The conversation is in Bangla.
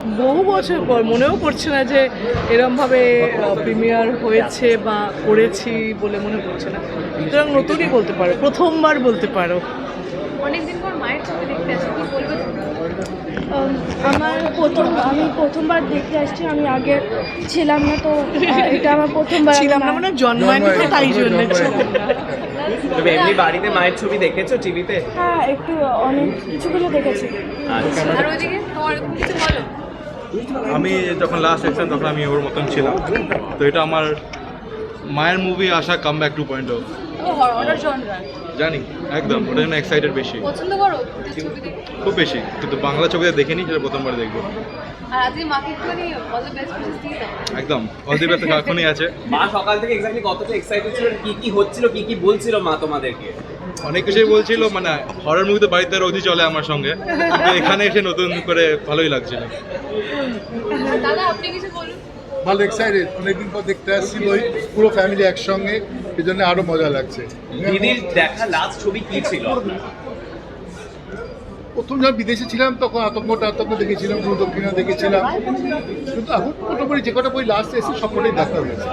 বহু বছর পর মনেও পড়ছে না যে এরমভাবে প্রিমিয়ার হয়েছে বা করেছি বলে মনে পড়ছে না, সুতরাং নতুনই বলতে পারো, প্রথমবার বলতে পারো। অনেকদিন পর মায়ের ছবি দেখতে আসি, কি বলবে তোমরা? আমি প্রথমবার দেখতে আসছি, আমি আগে ছিলাম না তো এটা আমার প্রথমবার। ছিলাম না মানে জন্মায়নি তো, তাই জন্য ছিলাম না। তবে এমনি বাড়িতে মায়ের ছবি দেখেছো টিভিতে? হ্যাঁ, একটু অনেক কিছুগুলো দেখেছি। আচ্ছা, আর ওইদিকে তোমার কিছু বলো। আমি যখন লাস্ট দেখছিলাম তখন আমি ওর মতন ছিলাম, তো এটা আমার মায়ের মুভি আসা কাম ব্যাক 2.0। হরর জনরা জানি একদম, ওটার জন্য এক্সাইটেড বেশি, পছন্দ করো ভূতের ছবি দেখে? খুব বেশি, কিন্তু বাংলা ছবিতে দেখিনি, সেটা প্রথমবার দেখবো। আর আজকে মাকে একটুখানি অল দ্য বেস্ট উইশেস দিয়ে দাও। একদম অলদিবে তো এখনই আছে। মা সকাল থেকে এক্স্যাক্টলি কতটা এক্সাইটেড ছিল, কি কি হচ্ছিল, কি কি বলছিল মা তোমাদেরকে? অনেক কিছুই বলছিল, মানে হরর মুভিতে বাড়িতে রোজই চলে আমার সঙ্গে, কিন্তু এখানে এসে নতুন করে ভালোই লাগছিল। দাদা আপনি কিছু বলুন। ভালো এক্সাইটেড, অনেকদিন পর দেখতে আসছি বই, পুরো ফ্যামিলি একসঙ্গে, এই জন্য আরো মজা লাগছে। দিদির দেখা লাস্ট ছবি কি ছিল? প্রথম যখন বিদেশে ছিলাম তখন আতঙ্ক দেখেছিলাম, গুরু দক্ষিণা দেখেছিলাম, কিন্তু এখন মোটামুটি যে কটা বই লাস্ট এসে সব কটাই দেখা হয়েছে।